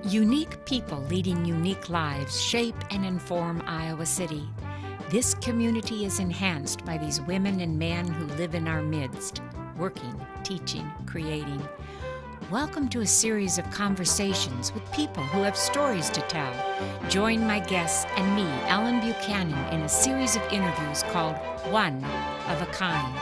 Unique people leading unique lives shape and inform Iowa City. This community is enhanced by these women and men who live in our midst, working, teaching, creating. Welcome to a series of conversations with people who have stories to tell. Join my guests and me, Ellen Buchanan, in a series of interviews called One of a Kind.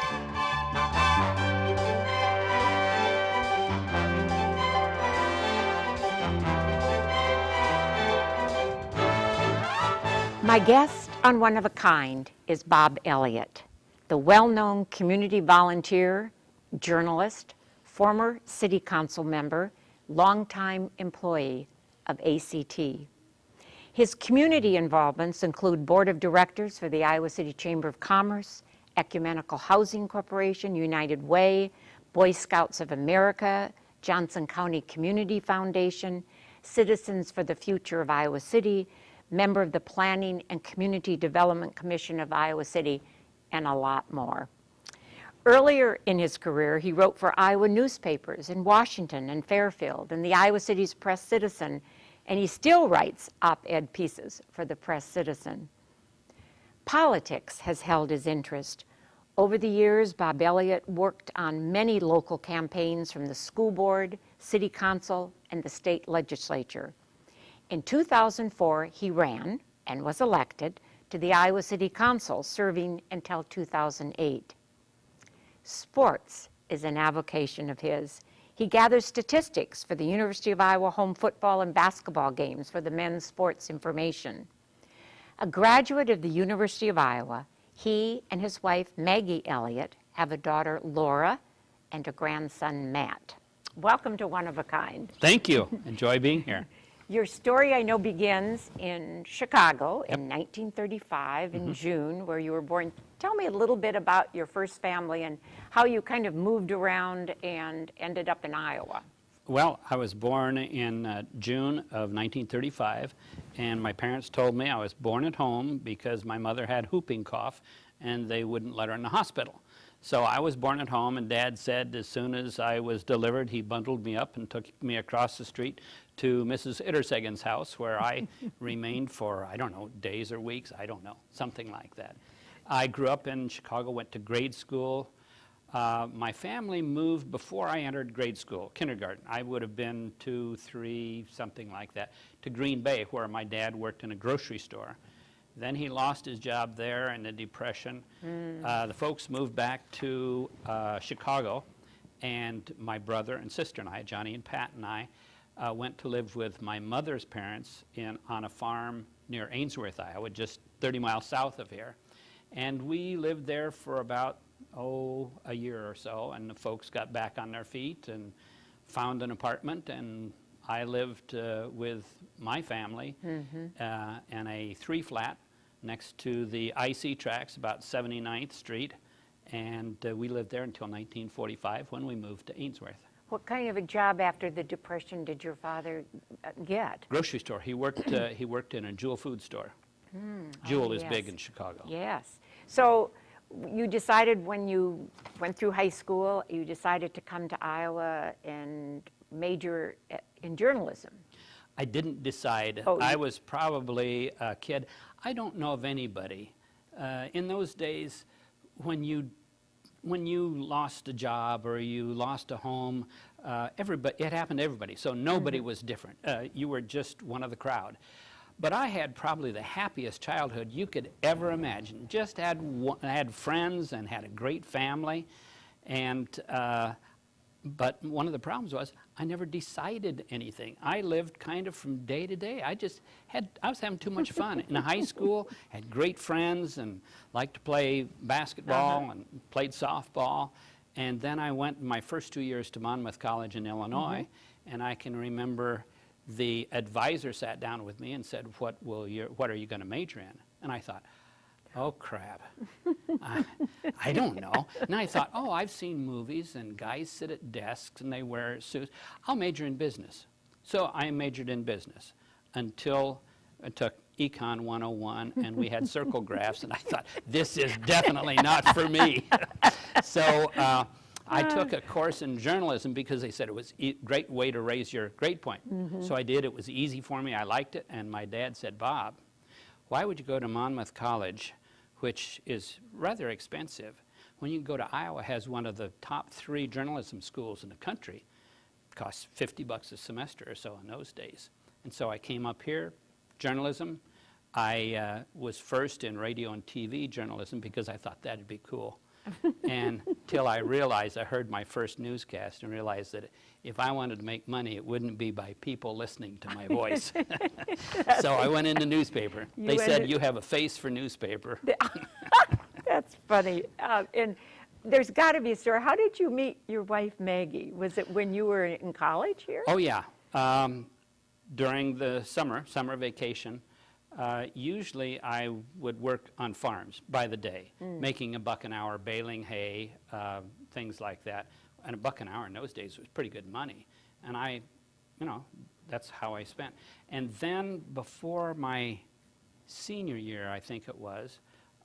My guest on One of a Kind is Bob Elliott, the well-known community volunteer, journalist, former city council member, longtime employee of ACT. His community involvements include board of directors for the Iowa City Chamber of Commerce, Ecumenical Housing Corporation, United Way, Boy Scouts of America, Johnson County Community Foundation, Citizens for the Future of Iowa City, member of the Planning and Community Development Commission of Iowa City, and a lot more. Earlier in his career, he wrote for Iowa newspapers in Washington and Fairfield and the Iowa City's Press Citizen, and he still writes op-ed pieces for the Press Citizen. Politics has held his interest. Over the years, Bob Elliott worked on many local campaigns from the school board, city council, and the state legislature. In 2004, he ran and was elected to the Iowa City Council, serving until 2008. Sports is an avocation of his. He gathers statistics for the University of Iowa home football and basketball games for the Men's Sports Information. A graduate of the University of Iowa, he and his wife, Maggie Elliott, have a daughter, Laura, and a grandson, Matt. Welcome to One of a Kind. Thank you. Enjoy being here. Your story, I know, begins in Chicago in 1935 in June, where you were born. Tell me a little bit about your first family and how you kind of moved around and ended up in Iowa. Well, I was born in June of 1935, and my parents told me I was born at home because my mother had whooping cough, and they wouldn't let her in the hospital. So I was born at home, and Dad said as soon as I was delivered, he bundled me up and took me across the street to Mrs. Ittersegen's house, where I remained for, I don't know, days or weeks, I don't know, something like that. I grew up in Chicago, went to grade school. My family moved before I entered grade school, kindergarten. I would have been 2, 3, something like that, to Green Bay, where my dad worked in a grocery store. Then he lost his job there in the Depression. The folks moved back to Chicago, and my brother and sister and I, Johnny and Pat and I, went to live with my mother's parents on a farm near Ainsworth, Iowa, just 30 miles south of here. And we lived there for about, a year or so, and the folks got back on their feet and found an apartment, and I lived with my family in a 3-flat next to the IC tracks, about 79th Street, and we lived there until 1945 when we moved to Ainsworth. What kind of a job after the Depression did your father get? Grocery store. He worked in a Jewel food store. Jewel is big in Chicago. Yes. So you decided when you went through high school, you decided to come to Iowa and major in journalism. I didn't decide. I was probably a kid. I don't know of anybody. In those days, when you lost a job or you lost a home, it happened to everybody. So nobody was different. You were just one of the crowd. But I had probably the happiest childhood you could ever imagine. Just had friends and had a great family. And but one of the problems was I never decided anything. I lived kind of from day to day. I was having too much fun. In high school, had great friends and liked to play basketball and played softball. And then I went my first 2 years to Monmouth College in Illinois, and I can remember the advisor sat down with me and said, what are you going to major in? And I thought, oh, crap. I don't know. And I thought, I've seen movies and guys sit at desks and they wear suits. I'll major in business. So I majored in business until I took Econ 101 and we had circle graphs, and I thought, this is definitely not for me. So I took a course in journalism because they said it was a great way to raise your grade point. So I did. It was easy for me. I liked it. And my dad said, Bob, why would you go to Monmouth College, which is rather expensive, when you can go to Iowa, has one of the top 3 journalism schools in the country? It costs $50 a semester or so in those days. And so I came up here, journalism. I was first in radio and TV journalism because I thought that'd be cool. And till I realized, I heard my first newscast and realized that if I wanted to make money, it wouldn't be by people listening to my voice. So I went into newspaper. They said, you have a face for newspaper. That's funny. And there's got to be a story. How did you meet your wife, Maggie? Was it when you were in college here? Oh, yeah. During the summer vacation, usually I would work on farms by the day, making $1 an hour, baling hay, things like that. And $1 an hour in those days was pretty good money. And I, that's how I spent. And then before my senior year, I think it was,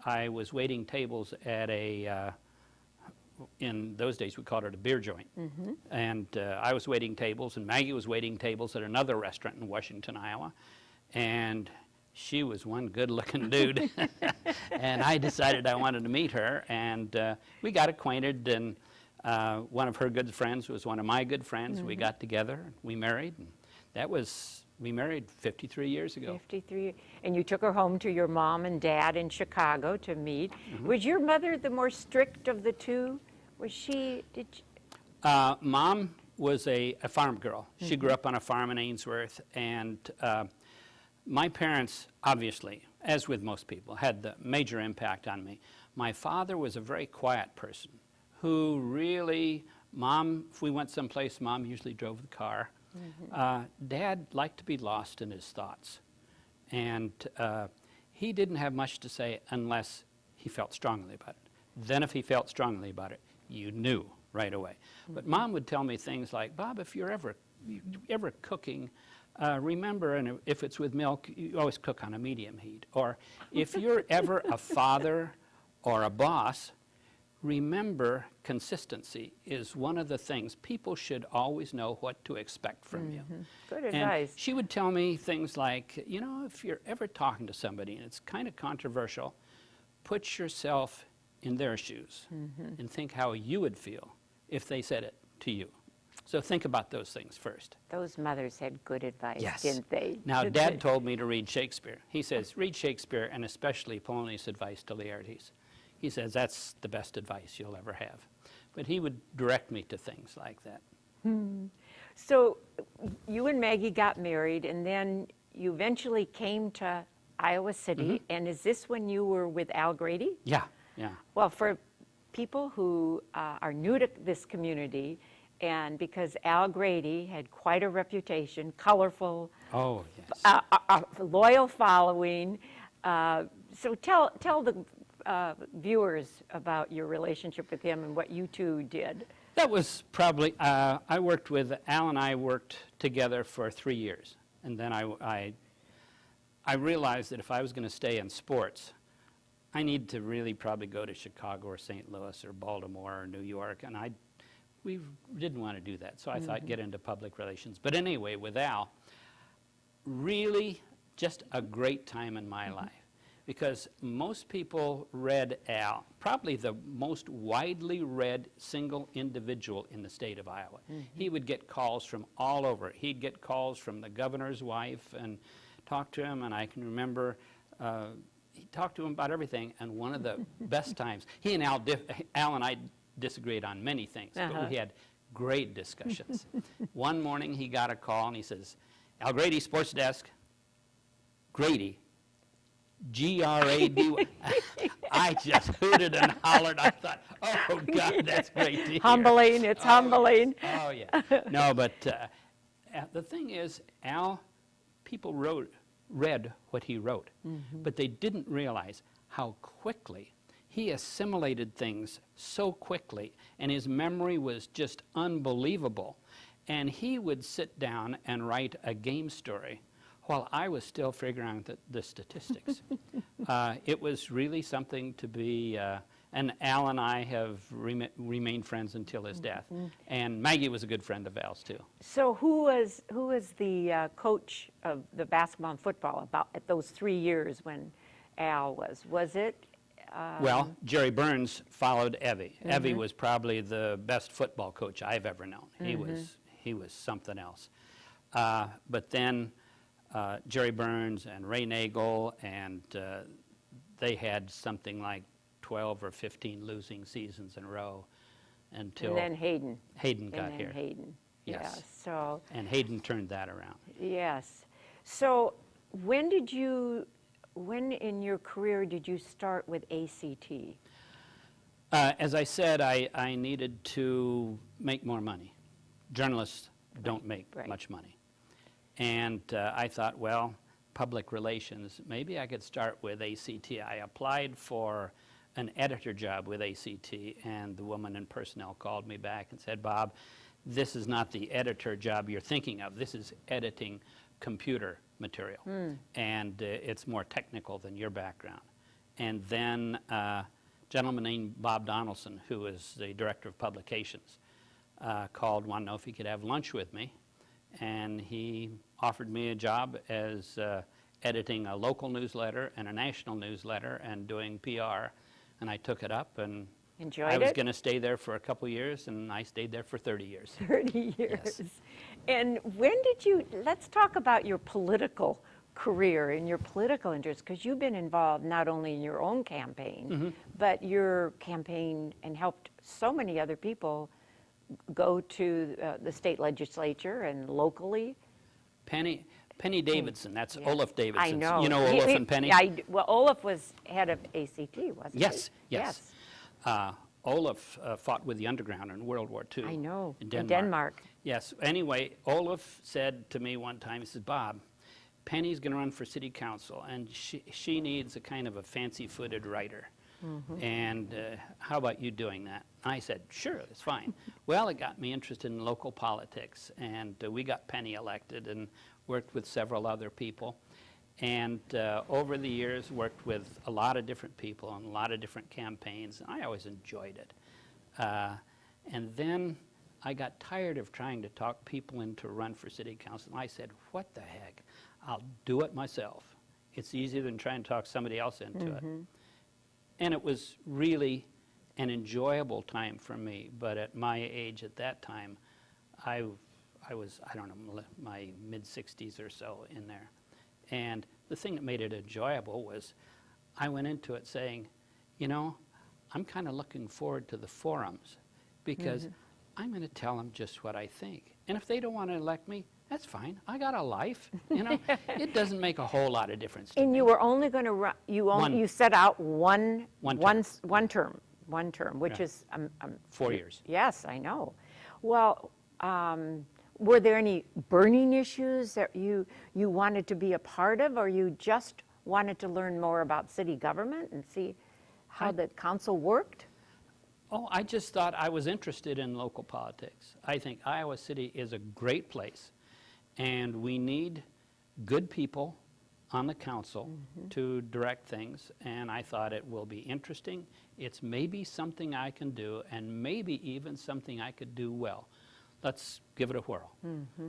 I was waiting tables at in those days we called it a beer joint. And I was waiting tables, and Maggie was waiting tables at another restaurant in Washington, Iowa. And she was one good-looking dude. And I decided I wanted to meet her, and we got acquainted, and one of her good friends was one of my good friends. We got together, we married, and we married 53 years ago. 53, and you took her home to your mom and dad in Chicago to meet. Was your mother the more strict of the two? Was she, Mom was a farm girl. She grew up on a farm in Ainsworth, and my parents, obviously, as with most people, had the major impact on me. My father was a very quiet person who really, if we went someplace, Mom usually drove the car. Dad liked to be lost in his thoughts. And he didn't have much to say unless he felt strongly about it. Then if he felt strongly about it, you knew right away. But Mom would tell me things like, Bob, if you're ever cooking, remember, and if it's with milk, you always cook on a medium heat. Or if you're ever a father or a boss, remember, consistency is one of the things. People should always know what to expect from you. Good advice. And she would tell me things like, if you're ever talking to somebody and it's kind of controversial, put yourself in their shoes and think how you would feel if they said it to you. So think about those things first. Those mothers had good advice, didn't they? Now, Dad told me to read Shakespeare. He says, read Shakespeare, and especially Polonius' advice to Laertes. He says, that's the best advice you'll ever have. But he would direct me to things like that. So you and Maggie got married, and then you eventually came to Iowa City. And is this when you were with Al Grady? Yeah. Well, for people who are new to this community, and because Al Grady had quite a reputation, colorful, oh, yes. A loyal following. So tell the viewers about your relationship with him and what you two did. That was probably, I worked with, Al and I worked together for 3 years. And then I realized that if I was going to stay in sports, I need to really probably go to Chicago or St. Louis or Baltimore or New York, and we didn't want to do that. So I thought get into public relations. But anyway, with Al, really just a great time in my life. Because most people read Al, probably the most widely read single individual in the state of Iowa. He would get calls from all over. He'd get calls from the governor's wife and talk to him, and I can remember he talked to him about everything, and one of the best times, he and Al and I disagreed on many things, but we had great discussions. One morning he got a call and he says, Al Grady, sports desk. Grady, G-R-A-D-Y. I just hooted and hollered. I thought, oh, God, that's great to hear. Humbling, it's humbling. Oh, yeah. No, but the thing is, Al, people read what he wrote, but they didn't realize how quickly he assimilated things so quickly, and his memory was just unbelievable. And he would sit down and write a game story while I was still figuring out the statistics. It was really something to be And Al and I have remained friends until his death. And Maggie was a good friend of Al's too. So who was the coach of the basketball and football about at those 3 years when Al was? Was it? Well, Jerry Burns followed Evie. Evie was probably the best football coach I've ever known. He was something else. But then Jerry Burns and Ray Nagel, and they had something like 12 or 15 losing seasons in a row until And then Hayden. Hayden got and then here. Hayden. Yes. Yeah, so And Hayden turned that around. yes. So when in your career did you start with ACT? As I said, I needed to make more money. Journalists don't make much money. And I thought, well, public relations, maybe I could start with ACT. I applied for an editor job with ACT, and the woman in personnel called me back and said, Bob, this is not the editor job you're thinking of. This is editing computer material, and it's more technical than your background. And then a gentleman named Bob Donaldson, who is the director of publications, called, wanted to know if he could have lunch with me, and he offered me a job as editing a local newsletter and a national newsletter and doing PR, and I took it up, and Enjoyed I was it? going to stay there for a couple years, and I stayed there for 30 years. 30 years. Yes. And when did you, let's talk about your political career and your political interests, because you've been involved not only in your own campaign, but your campaign and helped so many other people go to the state legislature and locally. Penny Davidson, that's Yeah. Olaf Davidson. I know. You know Olaf and Penny? Well, Olaf was head of ACT, wasn't he? Yes. Olaf fought with the Underground in World War II. I know, In in Denmark. Denmark. Yes. Anyway, Olaf said to me one time, he says, Bob, Penny's going to run for city council, and she needs a kind of a fancy-footed writer. And how about you doing that? I said, sure, that's fine. Well, it got me interested in local politics, and we got Penny elected and worked with several other people. And over the years, worked with a lot of different people on a lot of different campaigns. And I always enjoyed it. And then I got tired of trying to talk people into run for city council. And I said, what the heck? I'll do it myself. It's easier than trying to talk somebody else into it. And it was really an enjoyable time for me. But at my age at that time, I was, I don't know, my mid-60s or so in there. And the thing that made it enjoyable was I went into it saying, you know, I'm kind of looking forward to the forums because I'm going to tell them just what I think. And if they don't want to elect me, that's fine. I got a life. You know, it doesn't make a whole lot of difference to And me. you were only going to run, you set out one term, which Yeah. is 4 years. Yes, I know. Well, were there any burning issues that you wanted to be a part of, or you just wanted to learn more about city government and see how the council worked? Oh, I just thought I was interested in local politics. I think Iowa City is a great place, and we need good people on the council to direct things, and I thought it will be interesting. It's maybe something I can do, and maybe even something I could do well. Let's give it a whirl.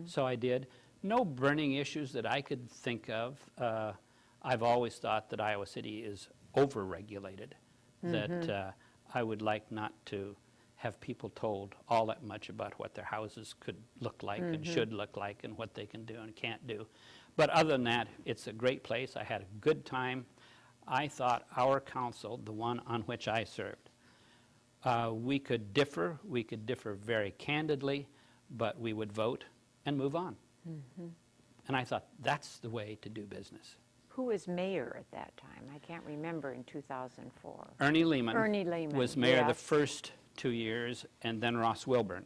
So I did. No burning issues that I could think of. I've always thought that Iowa City is over-regulated, that I would like not to have people told all that much about what their houses could look like and should look like and what they can do and can't do. But other than that, it's a great place. I had a good time. I thought our council, the one on which I served, we could differ very candidly, but we would vote and move on. And I thought that's the way to do business. Who was mayor at that time? I can't remember in 2004. Ernie Lehman, Ernie Lehman, was mayor the yes. first 2 years, and then Ross Wilburn.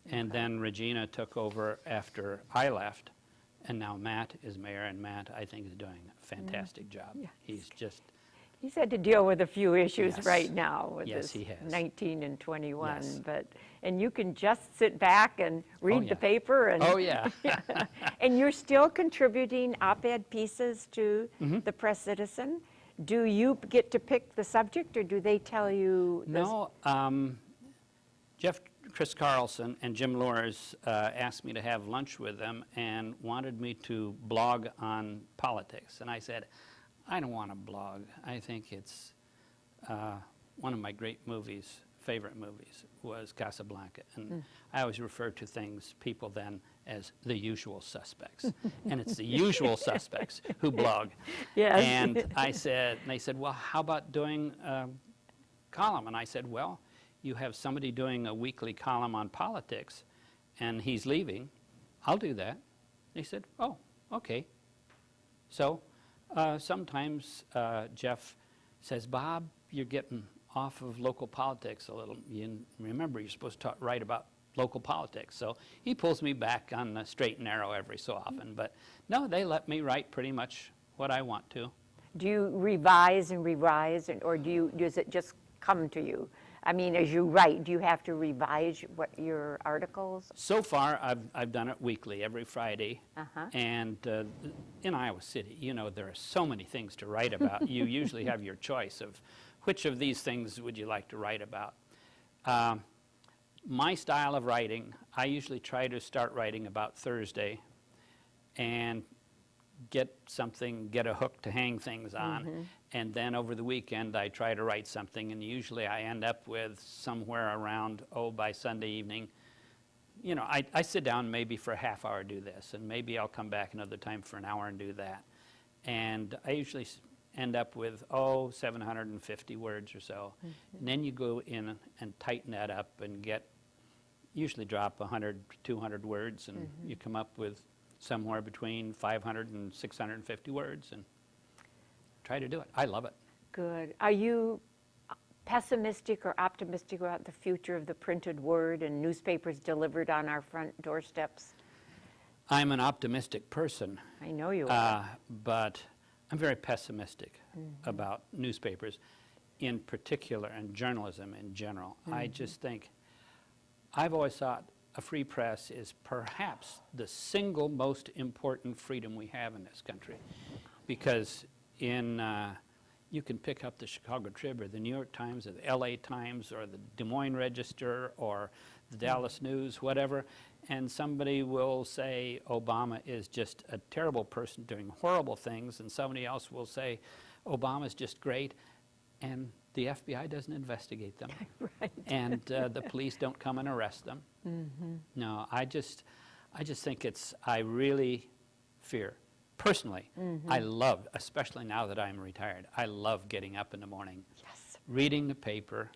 And then Regina took over after I left, and now Matt is mayor, and Matt, I think, is doing a fantastic job. Yes. He's just, He's had to deal with a few issues Yes. right now with Yes, this he has. 19 and 21, Yes. and you can just sit back and read yeah. the paper and oh yeah. and you're still contributing op-ed pieces to the Press Citizen. Do you get to pick the subject, or do they tell you? No, Chris Carlson and Jim Loers asked me to have lunch with them and wanted me to blog on politics. And I said, I don't want to blog. I think it's one of my great movies, favorite movies, was Casablanca. And I always refer to people then as the usual suspects. And it's the usual suspects who blog. Yes. And they said, well, how about doing a column? And I said, well, you have somebody doing a weekly column on politics, and he's leaving. I'll do that. They said, oh, okay. So sometimes Jeff says, Bob, you're getting off of local politics a little. Remember, you're supposed to write about local politics. So he pulls me back on the straight and narrow every so often. But no, they let me write pretty much what I want to. Do you revise and revise, or does it just come to you? I mean, as you write, do you have to revise your articles? So far, I've done it weekly, every Friday. And in Iowa City, there are so many things to write about. You usually have your choice of which of these things would you like to write about. My style of writing, I usually try to start writing about Thursday and get a hook to hang things on. And then over the weekend, I try to write something, and usually I end up with somewhere around, by Sunday evening. I sit down maybe for a half hour, do this, and maybe I'll come back another time for an hour and do that. And I usually end up with, 750 words or so. And then you go in and tighten that up and usually drop 100, 200 words, and you come up with somewhere between 500 and 650 words, and try to do it. I love it. Good. Are you pessimistic or optimistic about the future of the printed word and newspapers delivered on our front doorsteps? I'm an optimistic person. I know you are. But I'm very pessimistic about newspapers in particular, and journalism in general. I just think, I've always thought a free press is perhaps the single most important freedom we have in this country, because you can pick up the Chicago Trib or the New York Times or the LA Times or the Des Moines Register or the Dallas News, whatever, and somebody will say Obama is just a terrible person doing horrible things, and somebody else will say Obama's just great, and the FBI doesn't investigate them. Right. And the police don't come and arrest them. No, I just think I really fear. Personally, I love, especially now that I'm retired, I love getting up in the morning, reading the paper,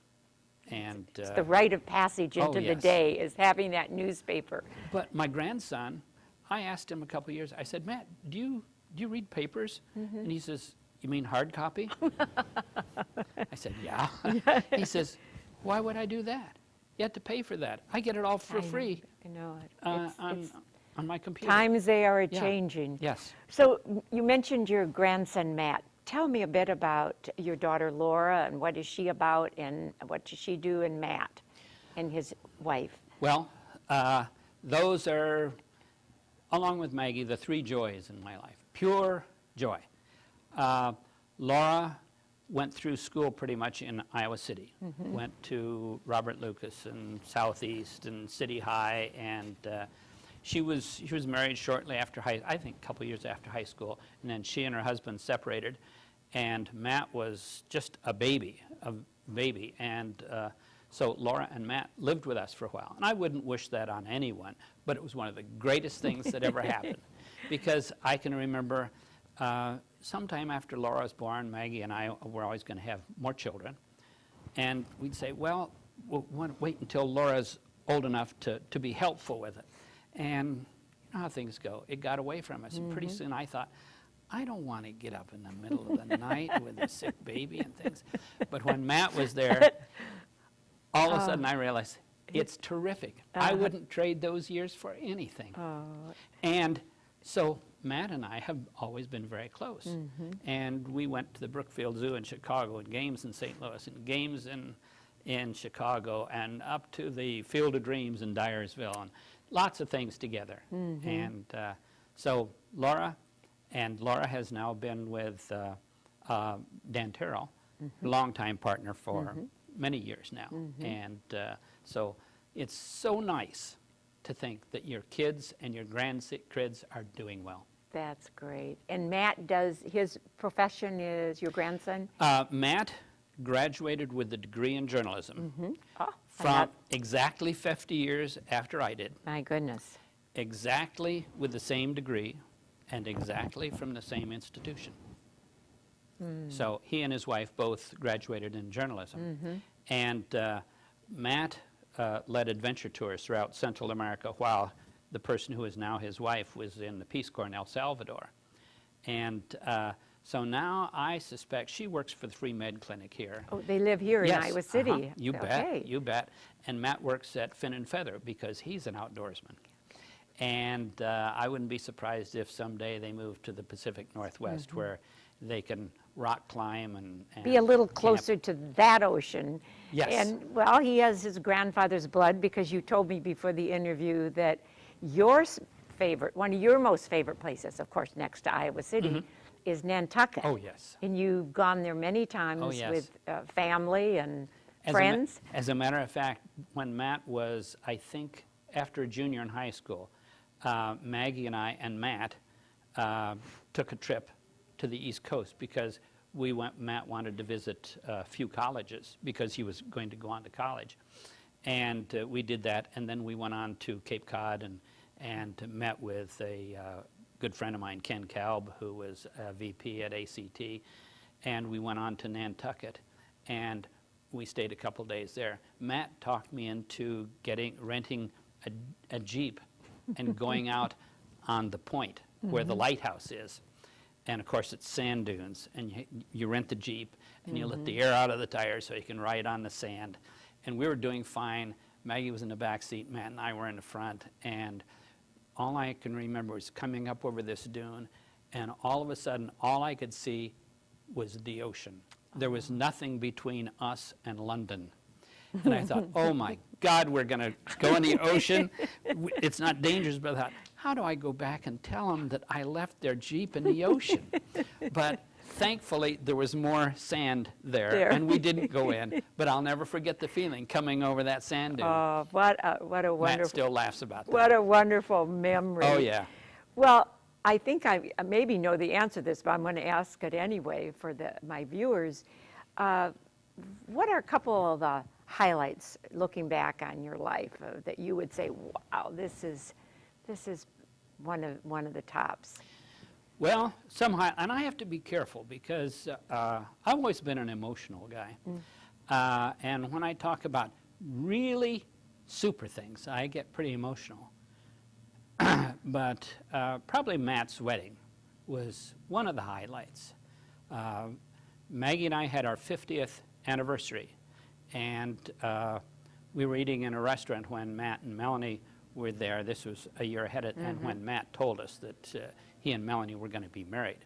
and... it's the rite of passage into the day, is having that newspaper. But my grandson, I asked him a couple of years, I said, Matt, do you read papers? And he says, you mean hard copy? I said, yeah. He says, why would I do that? You have to pay for that. I get it all for free. I know it. On my computer. Times they are changing. Yes. So you mentioned your grandson, Matt. Tell me a bit about your daughter, Laura, and what is she about, and what does she do, and Matt and his wife? Well, those are, along with Maggie, the three joys in my life. Pure joy. Laura went through school pretty much in Iowa City. Went to Robert Lucas and Southeast and City High, and she was married shortly after I think a couple years after high school, and then she and her husband separated, and Matt was just a baby, and so Laura and Matt lived with us for a while. And I wouldn't wish that on anyone, but it was one of the greatest things that ever happened, because I can remember sometime after Laura was born, Maggie and I were always going to have more children, and we'd say, well, we'll wait until Laura's old enough to be helpful with it. And you know how things go. It got away from us. And pretty soon I thought, I don't want to get up in the middle of the night with a sick baby and things. But when Matt was there, all of a sudden I realized, it's terrific. I wouldn't trade those years for anything. And so Matt and I have always been very close. And we went to the Brookfield Zoo in Chicago, and games in St. Louis, and games in Chicago, and up to the Field of Dreams in Dyersville, and lots of things together. And so Laura has now been with Dan Terrell, longtime partner for many years now. And so it's so nice to think that your kids and your grandkids are doing well. That's great. And Matt does, his profession is your grandson? Matt graduated with a degree in journalism Oh, from exactly 50 years after I did, my goodness. exactly with the same degree, and exactly from the same institution. So he and his wife both graduated in journalism. And Matt led adventure tours throughout Central America while the person who is now his wife was in the Peace Corps in El Salvador. And so now I suspect she works for the Free Med Clinic here. Oh, they live here in Iowa City. You Okay. bet, you bet. And Matt works at Fin and Feather because he's an outdoorsman. And I wouldn't be surprised if someday they move to the Pacific Northwest where they can rock climb and Be a little camp. closer to that ocean. Yes. And, well, he has his grandfather's blood because you told me before the interview that your favorite, one of your most favorite places, of course, next to Iowa City, is Nantucket. Oh, yes. And you've gone there many times Oh, yes. with family and As friends. As a matter of fact, when Matt was, I think, after junior in high school, Maggie and I and Matt took a trip to the East Coast because Matt wanted to visit a few colleges because he was going to go on to college. And we did that, and then we went on to Cape Cod and met with a good friend of mine, Ken Kalb, who was a VP at ACT, and we went on to Nantucket, and we stayed a couple days there. Matt talked me into renting a Jeep and going out on the point where the lighthouse is. And of course it's sand dunes, and you rent the Jeep and you let the air out of the tires so you can ride on the sand. And we were doing fine. Maggie was in the back seat, Matt and I were in the front, and all I can remember was coming up over this dune, and all of a sudden all I could see was the ocean. There was nothing between us and London. And I thought, oh my God, we're going to go in the ocean. It's not dangerous, but I thought, how do I go back and tell them that I left their Jeep in the ocean? But thankfully, there was more sand there, and we didn't go in. But I'll never forget the feeling coming over that sand dune. Oh, what a wonderful. Matt still laughs about that. What a wonderful memory. Oh, yeah. Well, I think I maybe know the answer to this, but I'm going to ask it anyway for my viewers. What are a couple of the highlights looking back on your life that you would say, wow, this is one of the tops? Well, and I have to be careful because I've always been an emotional guy. And when I talk about really super things, I get pretty emotional. But probably Matt's wedding was one of the highlights. Maggie and I had our 50th anniversary, and we were eating in a restaurant when Matt and Melanie were there. This was a year ahead of, and when Matt told us that he and Melanie were going to be married.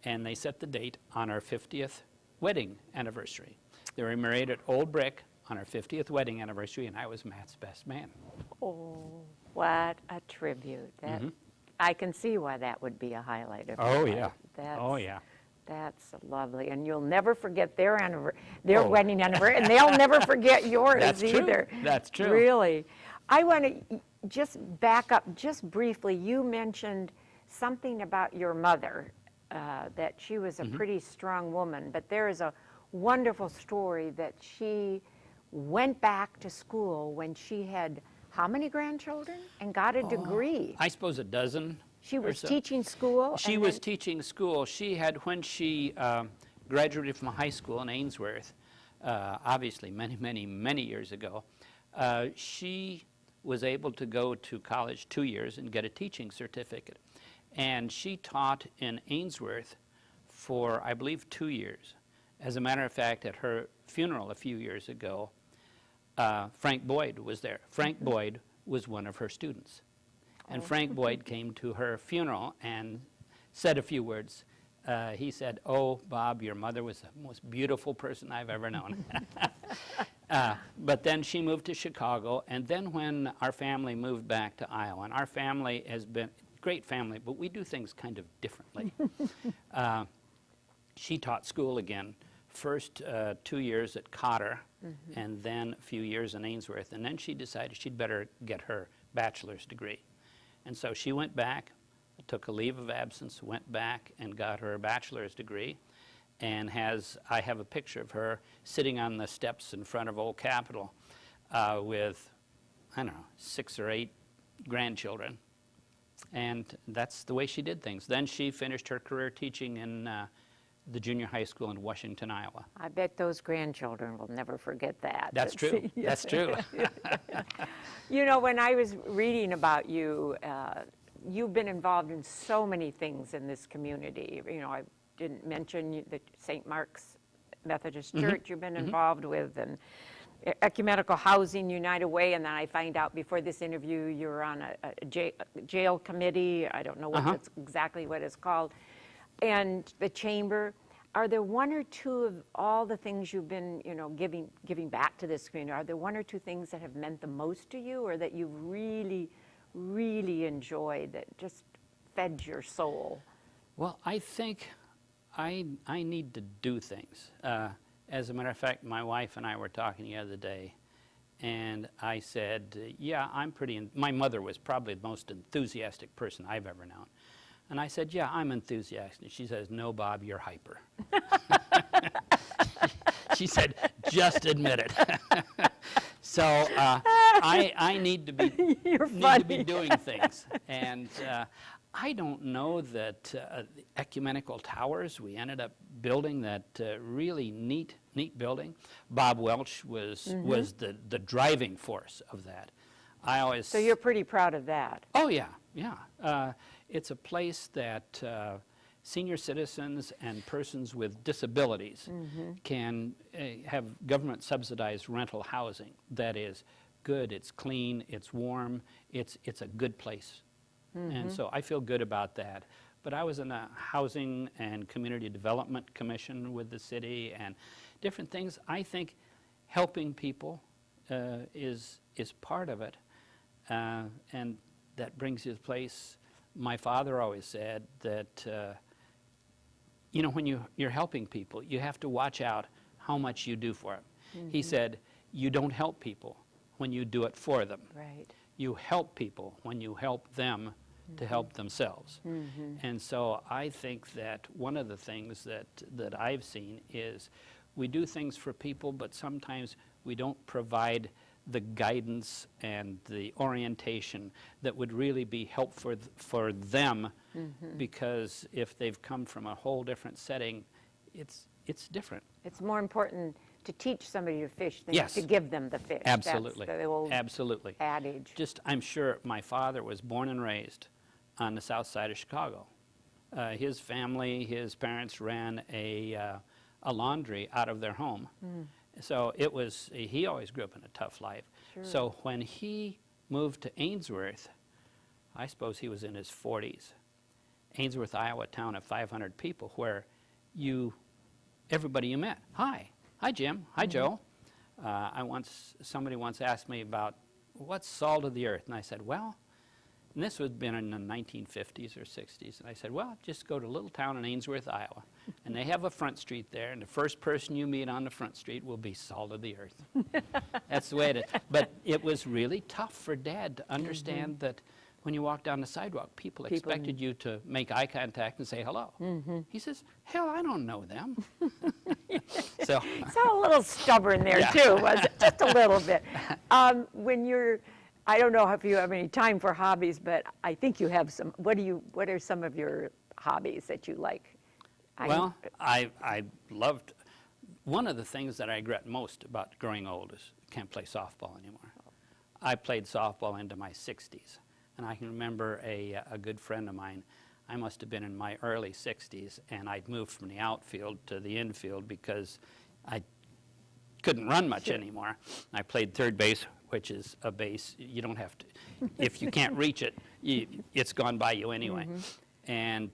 And they set the date on our 50th wedding anniversary. They were married at Old Brick on our 50th wedding anniversary, and I was Matt's best man. Oh, what a tribute. That, I can see why that would be a highlight of Oh, your yeah. life. Oh, yeah. That's lovely, and you'll never forget their wedding anniversary, and they'll never forget yours That's either. True. That's true. Really. I want to just back up just briefly. You mentioned something about your mother, that she was a pretty strong woman, but there is a wonderful story that she went back to school when she had how many grandchildren and got a degree? I suppose a dozen. She was so. teaching school? She was teaching school. She had, when she graduated from high school in Ainsworth, obviously many years ago, she was able to go to college 2 years and get a teaching certificate. And she taught in Ainsworth for, I believe, 2 years. As a matter of fact, at her funeral a few years ago, Frank Boyd was there. Frank Boyd was one of her students. And Frank Boyd came to her funeral and said a few words. He said, "Oh, Bob, your mother was the most beautiful person I've ever known." But then she moved to Chicago, and then when our family moved back to Iowa, and our family has been a great family, but we do things kind of differently. she taught school again. First 2 years at Cotter, and then a few years in Ainsworth. And then she decided she'd better get her bachelor's degree. And so she went back, took a leave of absence, went back and got her bachelor's degree, and I have a picture of her sitting on the steps in front of Old Capitol with, I don't know, 6 or 8 grandchildren. And that's the way she did things. Then she finished her career teaching in the junior high school in Washington, Iowa. I bet those grandchildren will never forget that. That's true. That's true. You know, when I was reading about you, you've been involved in so many things in this community. You know, I didn't mention the St. Mark's Methodist Church you've been involved with, and Ecumenical Housing, United Way, and then I find out before this interview you're on a jail committee. I don't know what that's exactly what it's called. And the chamber. Are there one or two of all the things you've been, you know, giving back to this community? Are there one or two things that have meant the most to you, or that you've really, really enjoyed, that just fed your soul? Well, I think I need to do things. As a matter of fact, my wife and I were talking the other day, and I said, yeah, my mother was probably the most enthusiastic person I've ever known. And I said, yeah, I'm enthusiastic. She says, no, Bob, you're hyper. She said, just admit it. So I need to be doing things. And I don't know that the Ecumenical Towers, we ended up building that really neat building. Bob Welch was the driving force of that. So you're pretty proud of that. Oh, yeah, yeah. It's a place that senior citizens and persons with disabilities can have government subsidized rental housing that is good, it's clean, it's warm, it's a good place. And so I feel good about that. But I was in a Housing and Community Development Commission with the city and different things. I think helping people is part of it. And that brings you to the place. My father always said that, you know, when you're helping people, you have to watch out how much you do for them. He said, you don't help people when you do it for them. Right. You help people when you help them to help themselves. And so I think that one of the things that I've seen is we do things for people, but sometimes we don't provide the guidance and the orientation that would really be helpful for them, because if they've come from a whole different setting, it's different. It's more important to teach somebody to fish than Yes. to give them the fish. Absolutely. That's the old Absolutely. adage. Just, I'm sure my father was born and raised on the south side of Chicago. His family, his parents ran a laundry out of their home. So it was, he always grew up in a tough life. Sure. So when he moved to Ainsworth, I suppose he was in his 40s. Ainsworth, Iowa, a town of 500 people, where everybody you met, hi Jim, hi Joe. Somebody once asked me about what's salt of the earth, and I said, well, and this had been in the 1950s or 60s, and I said, well, just go to a little town in Ainsworth, Iowa, and they have a front street there, and the first person you meet on the front street will be salt of the earth. That's the way it is. But it was really tough for Dad to understand that when you walk down the sidewalk, people expected you to make eye contact and say hello. He says, hell, I don't know them. So Sound a little stubborn there too, was it? Just a little bit. I don't know if you have any time for hobbies, but I think you have some. What are some of your hobbies that you like? Well, I loved, one of the things that I regret most about growing old is I can't play softball anymore. I played softball into my 60s, and I can remember a good friend of mine, I must have been in my early 60s, and I'd moved from the outfield to the infield because I couldn't run much anymore. I played third base, which is a base you don't have to, if you can't reach it, it's gone by you anyway. And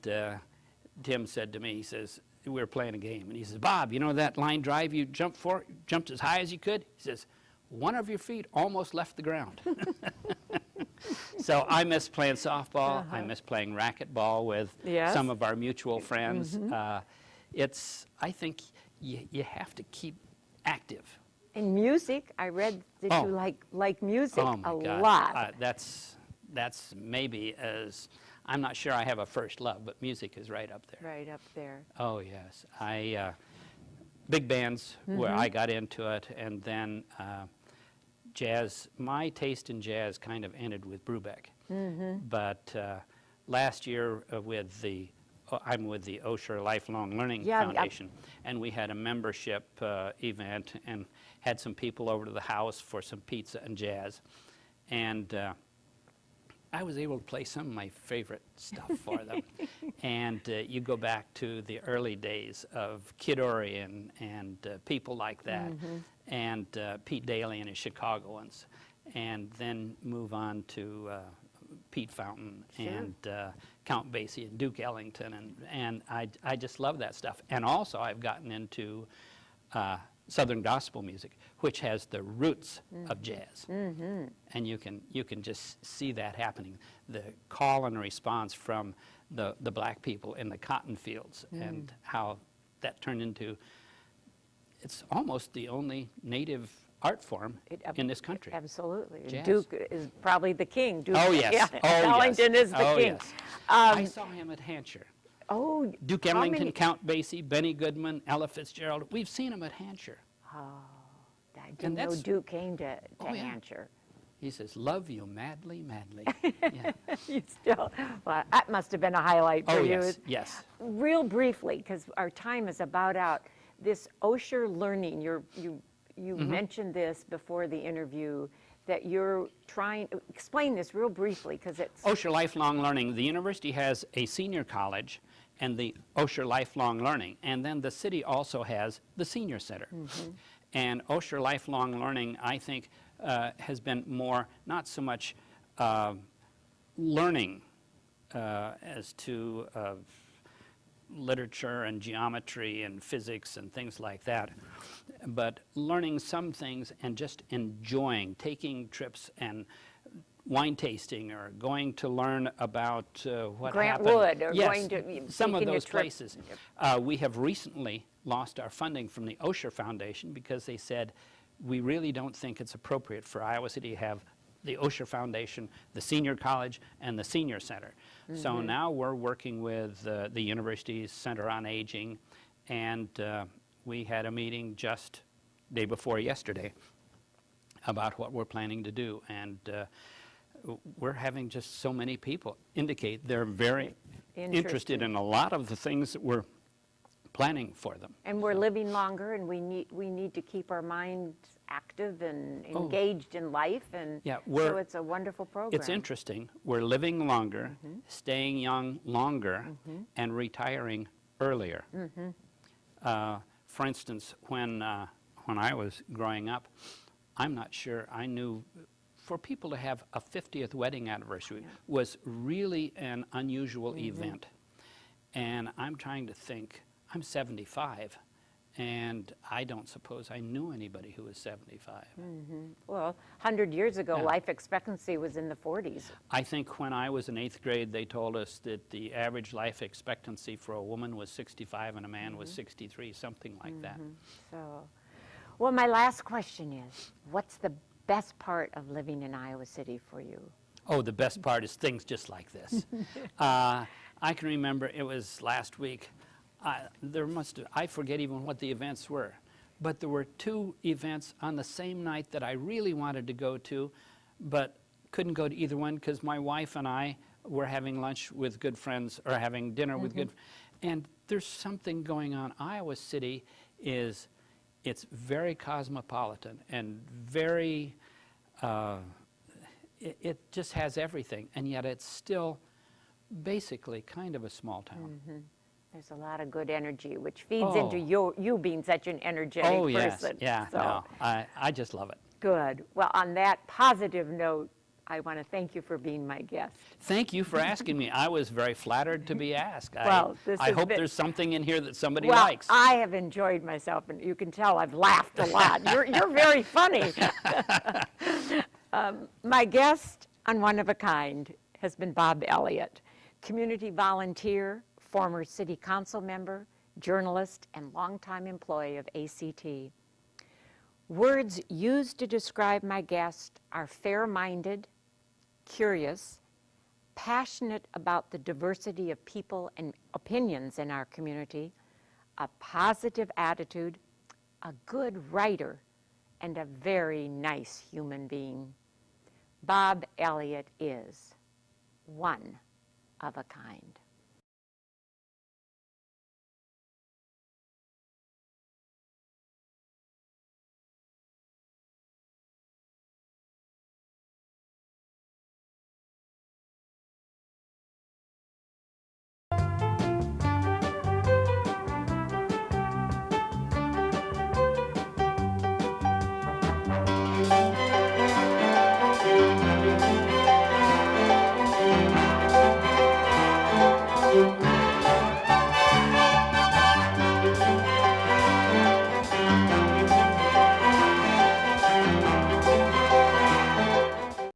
Tim said to me, he says, we were playing a game, and he says, Bob, you know that line drive you jumped as high as you could? He says, one of your feet almost left the ground. So I miss playing softball. I miss playing racquetball with some of our mutual friends. I think you have to keep active. And music, I read that Oh. you like music Oh my a God. lot. That's maybe as, I'm not sure I have a first love, but music is right up there. Right up there. Oh yes, big bands where I got into it, and then jazz. My taste in jazz kind of ended with Brubeck, but last year I'm with the Osher Lifelong Learning Foundation, and we had a membership event and had some people over to the house for some pizza and jazz, and I was able to play some of my favorite stuff for them. And you go back to the early days of Kid Ory and people like that, and Pete Daly and his Chicagoans, and then move on to Pete Fountain and Count Basie and Duke Ellington, and I just love that stuff. And also I've gotten into Southern gospel music, which has the roots of jazz, and you can just see that happening. The call and response from the black people in the cotton fields, and how that turned into, it's almost the only native art form in this country. Absolutely. Jazz. Duke is probably the king. Duke, Oh yes, yeah, oh yes. Ellington is the Oh, king. yes. I saw him at Hampshire. Oh, Duke how Ellington, many- Count Basie, Benny Goodman, Ella Fitzgerald. We've seen him at Hampshire. I didn't know that's- Duke came to Oh, yeah. Hampshire. He says, "Love you madly, madly." Yeah. You still, well, that must have been a highlight for Oh you. yes, yes. Real briefly, because our time is about out, this Osher learning, you mentioned this before the interview, that you're trying, explain this real briefly, because it's, Osher Lifelong Learning. The university has a senior college and the Osher Lifelong Learning, and then the city also has the senior center. And Osher Lifelong Learning, I think, has been more, not so much learning as to literature and geometry and physics and things like that, but learning some things and just enjoying, taking trips and wine tasting, or going to learn about what Grant happened. Wood, or Yes, going to, some of taking a those trip. places. We have recently lost our funding from the Osher Foundation because they said, we really don't think it's appropriate for Iowa City to have the Osher Foundation, the senior college, and the senior center. So now we're working with the university's Center on Aging, and we had a meeting just day before yesterday about what we're planning to do, and we're having just so many people indicate they're very interested in a lot of the things that we're planning for them. And we're living longer, and we need to keep our minds active and engaged in life, and Yeah, so it's a wonderful program. It's interesting. We're living longer, staying young longer, and retiring earlier. For instance, when I was growing up, I'm not sure I knew, for people to have a 50th wedding anniversary was really an unusual event. And I'm trying to think, I'm 75, and I don't suppose I knew anybody who was 75. Well, 100 years ago, Yeah. life expectancy was in the 40s. I think when I was in 8th grade, they told us that the average life expectancy for a woman was 65 and a man was 63, something like that. So, well, my last question is, what's the best part of living in Iowa City for you? Oh, the best part is things just like this. I can remember it was last week. I forget even what the events were, but there were 2 events on the same night that I really wanted to go to, but couldn't go to either one because my wife and I were having lunch with good friends, or having dinner with good, and there's something going on. Iowa City it's very cosmopolitan and very, it just has everything, and yet it's still basically kind of a small town. There's a lot of good energy, which feeds into you being such an energetic Oh, yes, person. yeah, So, no, I just love it. good. Well, on that positive note, I want to thank you for being my guest. Thank you for asking me. I was very flattered to be asked. Well, this I has hope been- there's something in here that somebody Well, likes. I have enjoyed myself, and you can tell I've laughed a lot. You're very funny. My guest on One of a Kind has been Bob Elliott, community volunteer, former city council member, journalist, and longtime employee of ACT. Words used to describe my guest are fair-minded, curious, passionate about the diversity of people and opinions in our community, a positive attitude, a good writer, and a very nice human being. Bob Elliott is one of a kind.